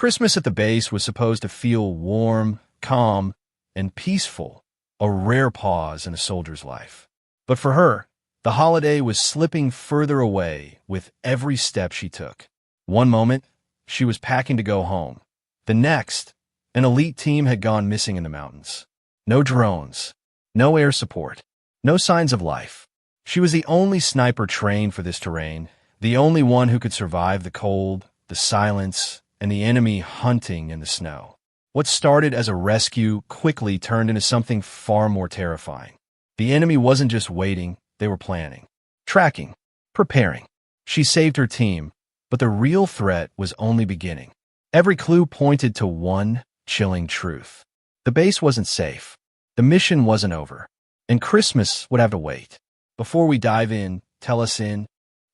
Christmas at the base was supposed to feel warm, calm, and peaceful, a rare pause in a soldier's life. But for her, the holiday was slipping further away with every step she took. One moment, she was packing to go home. The next, an elite team had gone missing in the mountains. No drones, no air support, no signs of life. She was the only sniper trained for this terrain, the only one who could survive the cold, the silence, and the enemy hunting in the snow. What started as a rescue quickly turned into something far more terrifying. The enemy wasn't just waiting, they were planning, tracking, preparing. She saved her team, but the real threat was only beginning. Every clue pointed to one chilling truth. The base wasn't safe. The mission wasn't over. And Christmas would have to wait. Before we dive in, tell us in.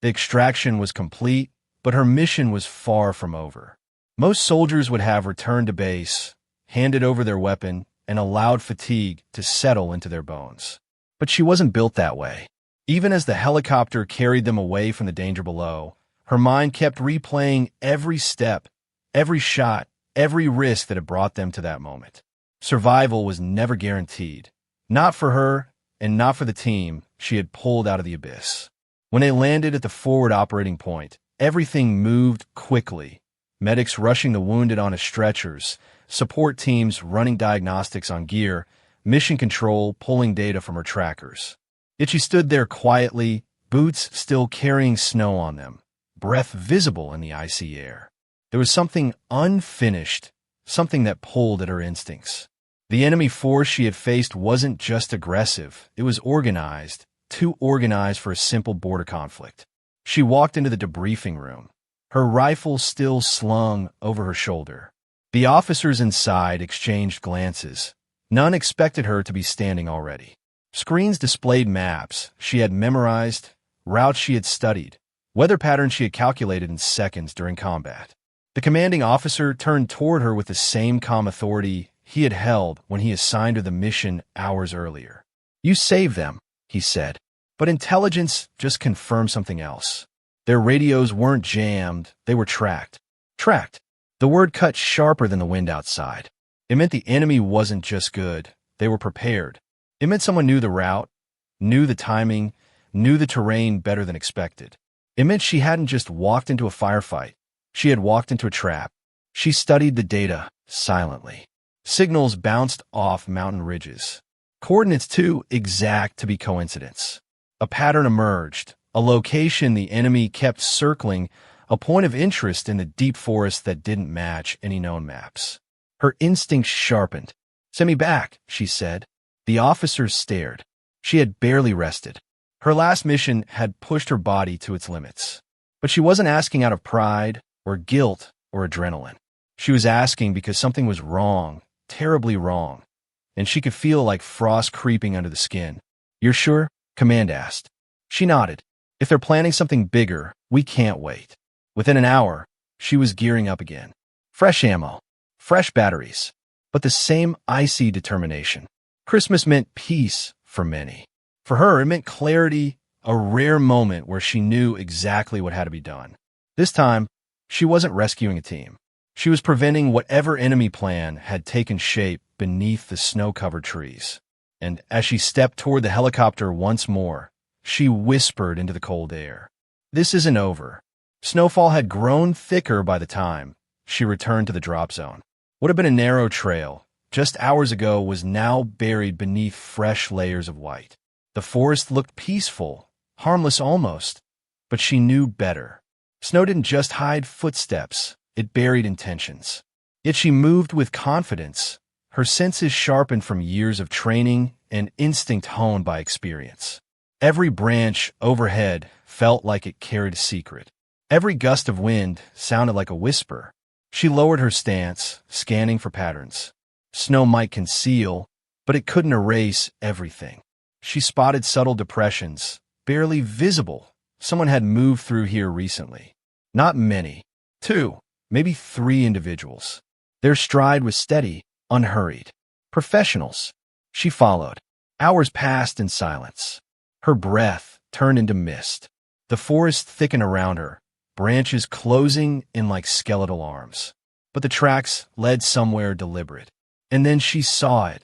The extraction was complete, but her mission was far from over. Most soldiers would have returned to base, handed over their weapon, and allowed fatigue to settle into their bones. But she wasn't built that way. Even as the helicopter carried them away from the danger below, her mind kept replaying every step, every shot, every risk that had brought them to that moment. Survival was never guaranteed. Not for her, and not for the team she had pulled out of the abyss. When they landed at the forward operating point, everything moved quickly. Medics rushing the wounded onto stretchers, support teams running diagnostics on gear, mission control pulling data from her trackers. Yet she stood there quietly, boots still carrying snow on them, breath visible in the icy air. There was something unfinished, something that pulled at her instincts. The enemy force she had faced wasn't just aggressive, it was organized, too organized for a simple border conflict. She walked into the debriefing room, her rifle still slung over her shoulder. The officers inside exchanged glances. None expected her to be standing already. Screens displayed maps she had memorized, routes she had studied, weather patterns she had calculated in seconds during combat. The commanding officer turned toward her with the same calm authority he had held when he assigned her the mission hours earlier. "You saved them," he said. But intelligence just confirmed something else. Their radios weren't jammed, they were tracked. Tracked. The word cut sharper than the wind outside. It meant the enemy wasn't just good, they were prepared. It meant someone knew the route, knew the timing, knew the terrain better than expected. It meant she hadn't just walked into a firefight, she had walked into a trap. She studied the data silently. Signals bounced off mountain ridges. Coordinates too exact to be coincidence. A pattern emerged, a location the enemy kept circling, a point of interest in the deep forest that didn't match any known maps. Her instincts sharpened. "Send me back," she said. The officers stared. She had barely rested. Her last mission had pushed her body to its limits. But she wasn't asking out of pride, or guilt, or adrenaline. She was asking because something was wrong, terribly wrong, and she could feel like frost creeping under the skin. "You're sure?" Command asked. She nodded. "If they're planning something bigger, we can't wait." Within an hour, she was gearing up again. Fresh ammo, fresh batteries, but the same icy determination. Christmas meant peace for many. For her, it meant clarity, a rare moment where she knew exactly what had to be done. This time, she wasn't rescuing a team. She was preventing whatever enemy plan had taken shape beneath the snow-covered trees. And as she stepped toward the helicopter once more, she whispered into the cold air, "This isn't over." Snowfall had grown thicker by the time she returned to the drop zone. What had been a narrow trail just hours ago was now buried beneath fresh layers of white. The forest looked peaceful, harmless almost, but she knew better. Snow didn't just hide footsteps, it buried intentions. Yet she moved with confidence, her senses sharpened from years of training and instinct honed by experience. Every branch overhead felt like it carried a secret. Every gust of wind sounded like a whisper. She lowered her stance, scanning for patterns. Snow might conceal, but it couldn't erase everything. She spotted subtle depressions, barely visible. Someone had moved through here recently. Not many. 2, maybe 3 individuals. Their stride was steady, unhurried. Professionals. She followed. Hours passed in silence. Her breath turned into mist. The forest thickened around her, branches closing in like skeletal arms. but the tracks led somewhere deliberate. And then she saw it.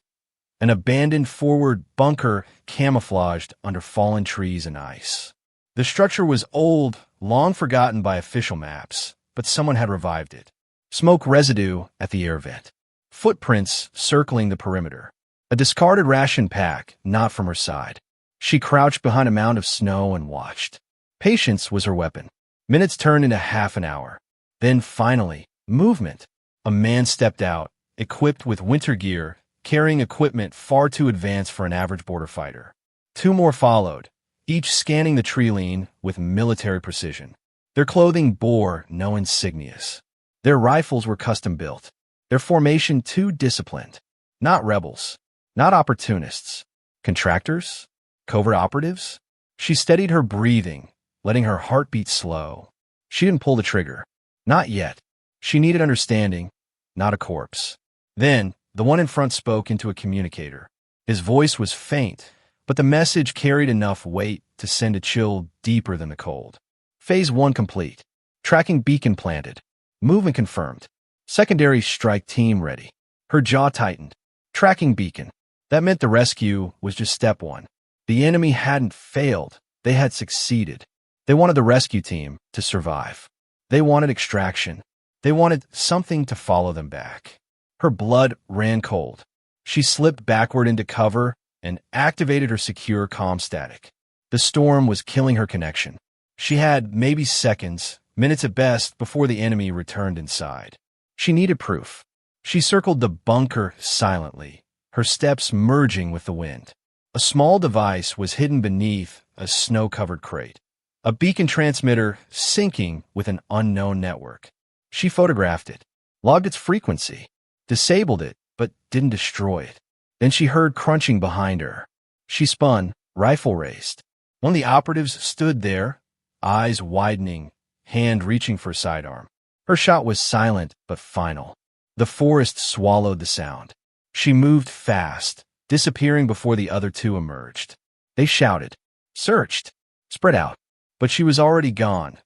An abandoned forward bunker camouflaged under fallen trees and ice. The structure was old, long forgotten by official maps, but someone had revived it. Smoke residue at the air vent. Footprints circling the perimeter. A discarded ration pack not from her side. She crouched behind a mound of snow and watched. Patience was her weapon. Minutes turned into half an hour. Then finally, movement. A man stepped out, equipped with winter gear, carrying equipment far too advanced for an average border fighter. Two more followed, each scanning the tree line with military precision. Their clothing bore no insignias. Their rifles were custom-built. Their formation too disciplined. Not rebels. Not opportunists. Contractors? Covert operatives? She steadied her breathing, letting her heartbeat slow. She didn't pull the trigger. Not yet. She needed understanding, not a corpse. Then, the one in front spoke into a communicator. His voice was faint, but the message carried enough weight to send a chill deeper than the cold. Phase 1 complete. Tracking beacon planted. Movement confirmed. Secondary strike team ready. Her jaw tightened. Tracking beacon. That meant the rescue was just step 1. The enemy hadn't failed. They had succeeded. They wanted the rescue team to survive. They wanted extraction. They wanted something to follow them back. Her blood ran cold. She slipped backward into cover and activated her secure comm static. The storm was killing her connection. She had maybe seconds, minutes at best, before the enemy returned inside. She needed proof. She circled the bunker silently, her steps merging with the wind. A small device was hidden beneath a snow-covered crate. A beacon transmitter syncing with an unknown network. She photographed it, logged its frequency, disabled it, but didn't destroy it. Then she heard crunching behind her. She spun, rifle raised. One of the operatives stood there, eyes widening, hand reaching for a sidearm. Her shot was silent but final. The forest swallowed the sound. She moved fast, disappearing before the other two emerged. They shouted, searched, spread out. But she was already gone,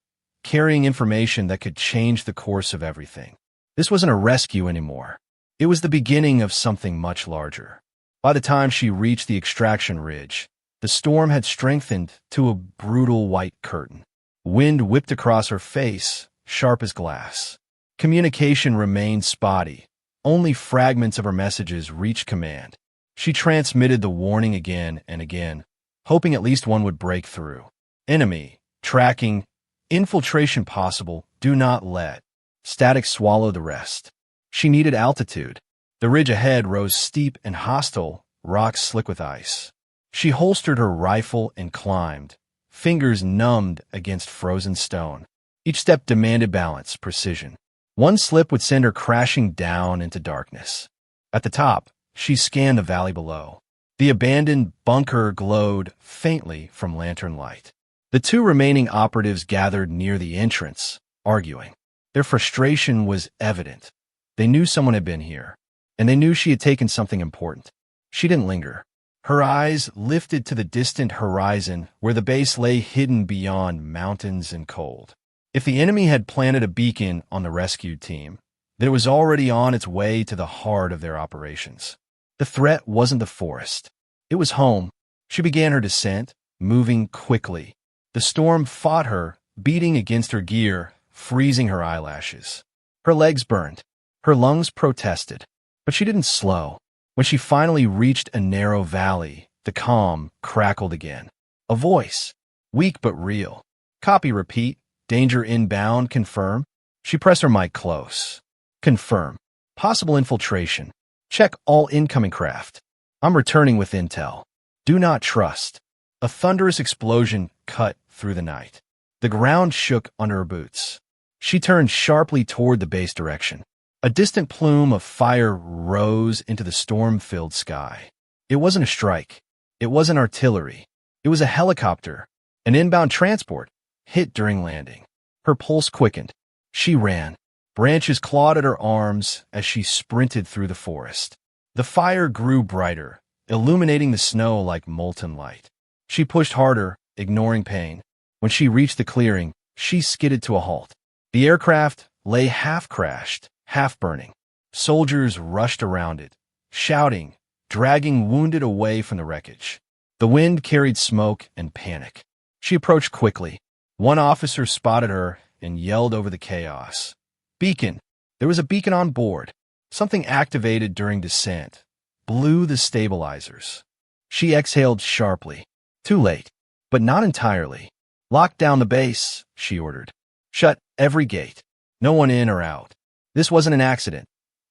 carrying information that could change the course of everything. This wasn't a rescue anymore. It was the beginning of something much larger. By the time she reached the extraction ridge, the storm had strengthened to a brutal white curtain. Wind whipped across her face, sharp as glass. Communication remained spotty. Only fragments of her messages reached command. She transmitted the warning again and again, hoping at least one would break through. Enemy, tracking, infiltration possible, do not let. Static swallowed the rest. She needed altitude. The ridge ahead rose steep and hostile, rocks slick with ice. She holstered her rifle and climbed, fingers numbed against frozen stone. Each step demanded balance, precision. One slip would send her crashing down into darkness. At the top, she scanned the valley below. The abandoned bunker glowed faintly from lantern light. The two remaining operatives gathered near the entrance, arguing. Their frustration was evident. They knew someone had been here, and they knew she had taken something important. She didn't linger. Her eyes lifted to the distant horizon where the base lay hidden beyond mountains and cold. If the enemy had planted a beacon on the rescued team, then it was already on its way to the heart of their operations. The threat wasn't the forest. It was home. She began her descent, moving quickly. The storm fought her, beating against her gear, freezing her eyelashes. Her legs burned. Her lungs protested. But she didn't slow. When she finally reached a narrow valley, the calm crackled again. A voice. Weak but real. Copy repeat. Danger inbound. Confirm. She pressed her mic close. Confirm. Possible infiltration. Check all incoming craft. I'm returning with intel. Do not trust. A thunderous explosion cut through the night. The ground shook under her boots. She turned sharply toward the base direction. A distant plume of fire rose into the storm-filled sky. It wasn't a strike. It wasn't artillery. It was a helicopter, an inbound transport, hit during landing. Her pulse quickened. She ran. Branches clawed at her arms as she sprinted through the forest. The fire grew brighter, illuminating the snow like molten light. She pushed harder, ignoring pain. When she reached the clearing, she skidded to a halt. The aircraft lay half-crashed, half burning. Soldiers rushed around it, shouting, dragging wounded away from the wreckage. The wind carried smoke and panic. She approached quickly. One officer spotted her and yelled over the chaos. "Beacon!" There was a beacon on board. Something activated during descent. Blew the stabilizers. She exhaled sharply. Too late. But not entirely. "Lock down the base," she ordered. "Shut every gate. No one in or out." This wasn't an accident.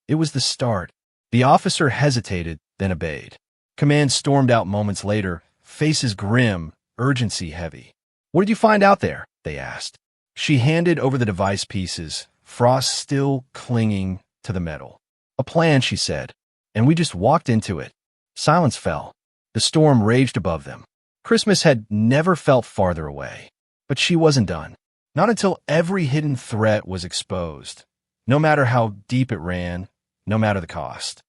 It was the start. The officer hesitated, then obeyed. Command stormed out moments later, faces grim, urgency heavy. "What did you find out there?" they asked. She handed over the device pieces, frost still clinging to the metal. "A plan," she said, "and we just walked into it." Silence fell. The storm raged above them. Christmas had never felt farther away. But she wasn't done. Not until every hidden threat was exposed. No matter how deep it ran, no matter the cost.